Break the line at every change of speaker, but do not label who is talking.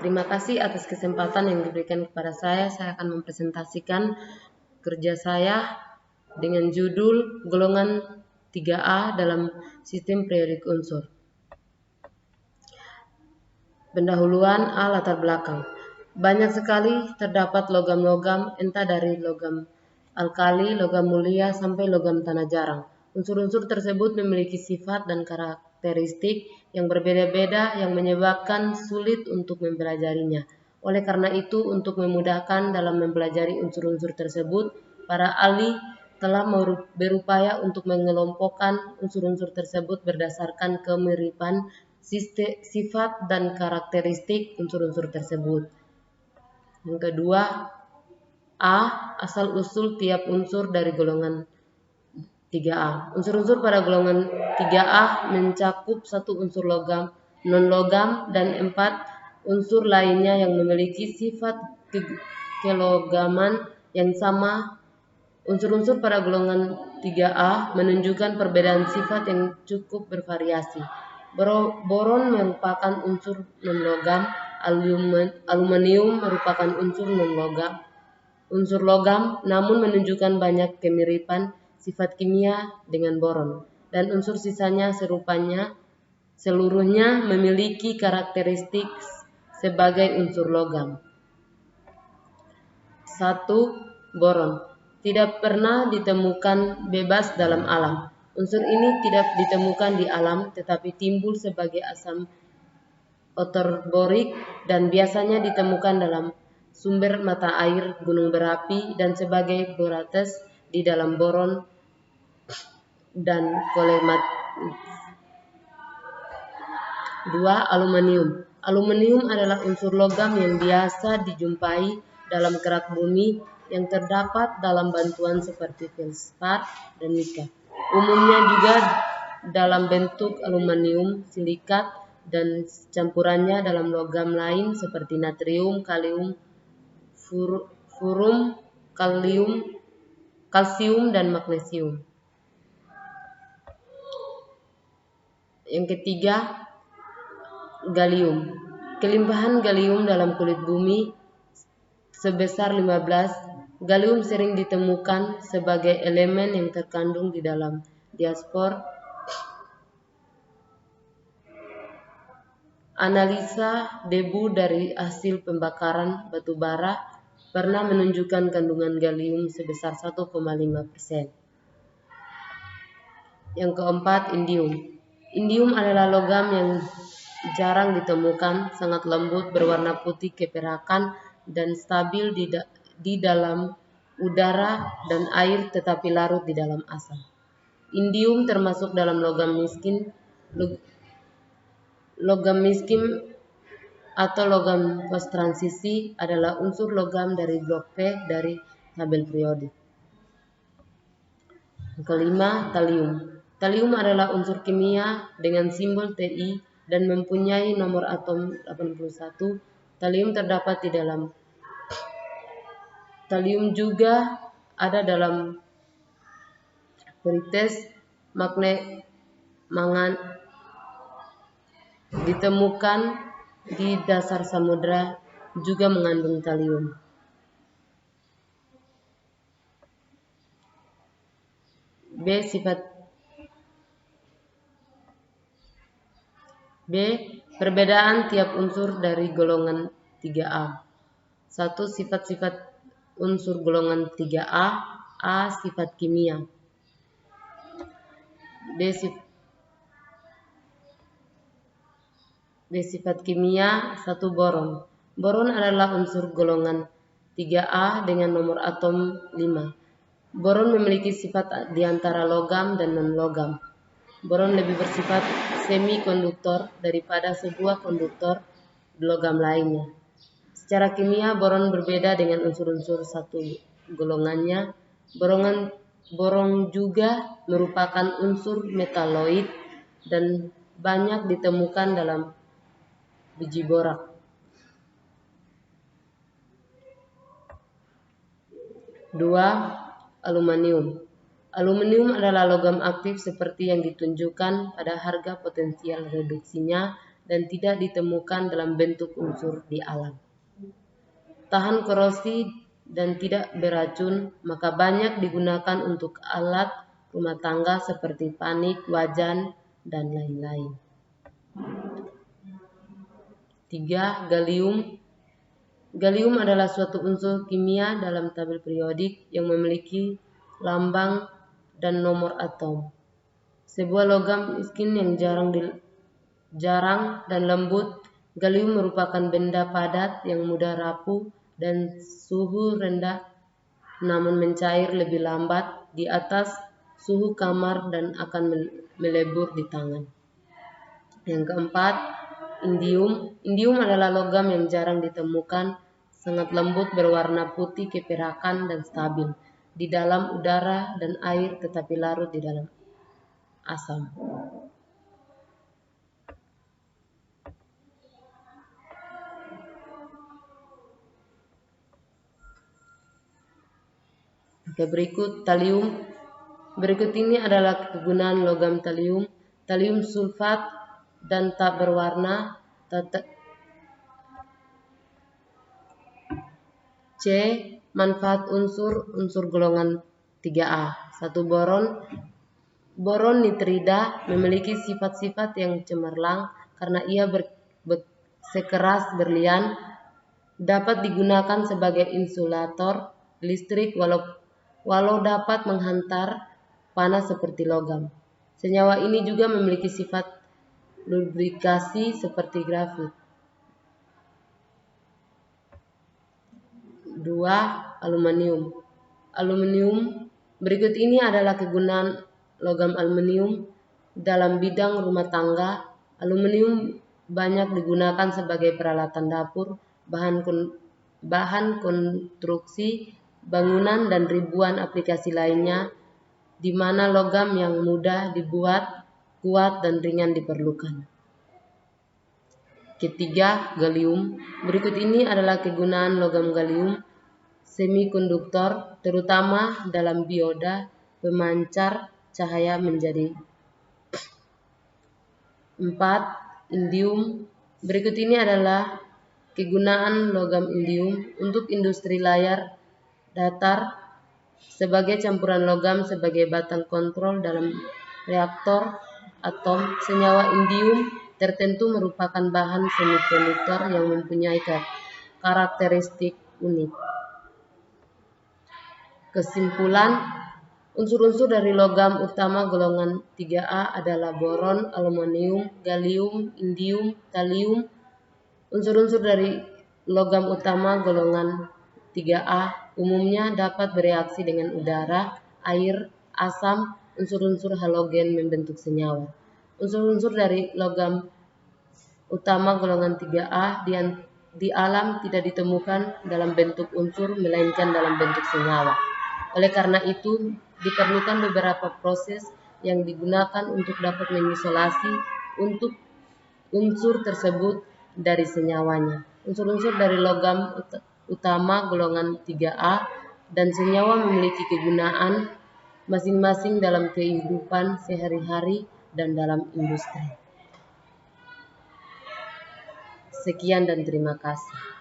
Terima kasih atas kesempatan yang diberikan kepada saya. Saya akan mempresentasikan kerja saya dengan judul golongan 3A dalam sistem periodik unsur. Pendahuluan A. Latar belakang. Banyak sekali terdapat logam-logam, entah dari logam alkali, logam mulia, sampai logam tanah jarang. Unsur-unsur tersebut memiliki sifat dan karakteristik yang berbeda-beda yang menyebabkan sulit untuk mempelajarinya. Oleh karena itu, untuk memudahkan dalam mempelajari unsur-unsur tersebut, para ahli telah berupaya untuk mengelompokkan unsur-unsur tersebut berdasarkan kemiripan sifat dan karakteristik unsur-unsur tersebut. Yang kedua, A. Asal-usul tiap unsur dari golongan 3A. Unsur-unsur pada golongan 3A mencakup 1 unsur logam, non-logam, dan 4 unsur lainnya yang memiliki sifat kelogaman yang sama. Unsur-unsur pada golongan 3A menunjukkan perbedaan sifat yang cukup bervariasi. Boron merupakan unsur non-logam, aluminium merupakan unsur logam, namun menunjukkan banyak kemiripan sifat kimia dengan boron, dan unsur sisanya seluruhnya memiliki karakteristik sebagai unsur logam. 1. Boron tidak pernah ditemukan bebas dalam alam. Unsur ini tidak ditemukan di alam, tetapi timbul sebagai asam otorborik dan biasanya ditemukan dalam sumber mata air, gunung berapi, dan sebagai borates di dalam boron dan kolemat. 2. Aluminium. Aluminium adalah unsur logam yang biasa dijumpai dalam kerak bumi yang terdapat dalam batuan seperti felspat dan nika. Umumnya juga dalam bentuk aluminium silikat dan campurannya dalam logam lain seperti natrium, kalium, furum, kalsium, dan magnesium. Yang ketiga, gallium. Kelimpahan gallium dalam kulit bumi sebesar 15. Gallium sering ditemukan sebagai elemen yang terkandung di dalam diaspor. Analisa debu dari hasil pembakaran batu bara pernah menunjukkan kandungan gallium sebesar 1,5%. Yang keempat, indium. Indium adalah logam yang jarang ditemukan, sangat lembut, berwarna putih keperakan, dan stabil di dalam udara dan air, tetapi larut di dalam asam. Indium termasuk dalam logam miskin. Logam miskin atau logam post-transisi adalah unsur logam dari blok P dari tabel periodik. Yang kelima, talium. Talium adalah unsur kimia dengan simbol Ti dan mempunyai nomor atom 81. Talium terdapat di dalam. Talium juga ada dalam perites, mangan, ditemukan di dasar samudra juga mengandung talium. Perbedaan tiap unsur dari golongan 3A. 1. Sifat-sifat unsur golongan 3A. A. Sifat kimia. B. Sifat kimia. 1. Boron. Boron adalah unsur golongan 3A dengan nomor atom 5. Boron memiliki sifat di antara logam dan non-logam. Boron lebih bersifat semikonduktor daripada sebuah konduktor logam lainnya. Secara kimia, boron berbeda dengan unsur-unsur satu golongannya. Boron juga merupakan unsur metaloid dan banyak ditemukan dalam biji borak. 2. Aluminium. Aluminium adalah logam aktif seperti yang ditunjukkan pada harga potensial reduksinya dan tidak ditemukan dalam bentuk unsur di alam. Tahan korosi dan tidak beracun, maka banyak digunakan untuk alat rumah tangga seperti panik, wajan, dan lain-lain. 3. Gallium. Gallium adalah suatu unsur kimia dalam tabel periodik yang memiliki lambang dan nomor atom. Sebuah logam miskin yang jarang dan lembut, gallium merupakan benda padat yang mudah rapuh dan suhu rendah namun mencair lebih lambat di atas suhu kamar dan akan melebur di tangan. Yang keempat, indium. Indium adalah logam yang jarang ditemukan, sangat lembut, berwarna putih keperakan dan stabil di dalam udara dan air tetapi larut di dalam asam. Berikut talium. Berikut ini adalah kegunaan logam talium. Talium sulfat dan tak berwarna. C. Manfaat unsur golongan 3A. 1. Boron. Boron nitrida memiliki sifat-sifat yang cemerlang karena ia sekeras berlian, dapat digunakan sebagai insulator listrik walau dapat menghantar panas seperti logam. Senyawa ini juga memiliki sifat lubrikasi seperti grafit. 2. Aluminium. Aluminium. Berikut ini adalah kegunaan logam aluminium dalam bidang rumah tangga. Aluminium banyak digunakan sebagai peralatan dapur, bahan konstruksi bangunan dan ribuan aplikasi lainnya di mana logam yang mudah dibuat, kuat dan ringan diperlukan. Ketiga, gallium. Berikut ini adalah kegunaan logam gallium: semikonduktor, terutama dalam dioda pemancar cahaya menjadi. 4. Indium. Berikut ini adalah kegunaan logam indium untuk industri layar datar sebagai campuran logam sebagai batang kontrol dalam reaktor atom. Senyawa indium tertentu merupakan bahan semikonduktor yang mempunyai karakteristik unik. Kesimpulan, unsur-unsur dari logam utama golongan 3A adalah boron, aluminium, gallium, indium, talium. Unsur-unsur dari logam utama golongan 3A umumnya dapat bereaksi dengan udara, air, asam, unsur-unsur halogen membentuk senyawa. Unsur-unsur dari logam utama golongan 3A di alam tidak ditemukan dalam bentuk unsur melainkan dalam bentuk senyawa. Oleh karena itu, diperlukan beberapa proses yang digunakan untuk dapat mengisolasi untuk unsur tersebut dari senyawanya. Unsur-unsur dari logam utama golongan 3A dan senyawa memiliki kegunaan masing-masing dalam kehidupan sehari-hari dan dalam industri. Sekian dan terima kasih.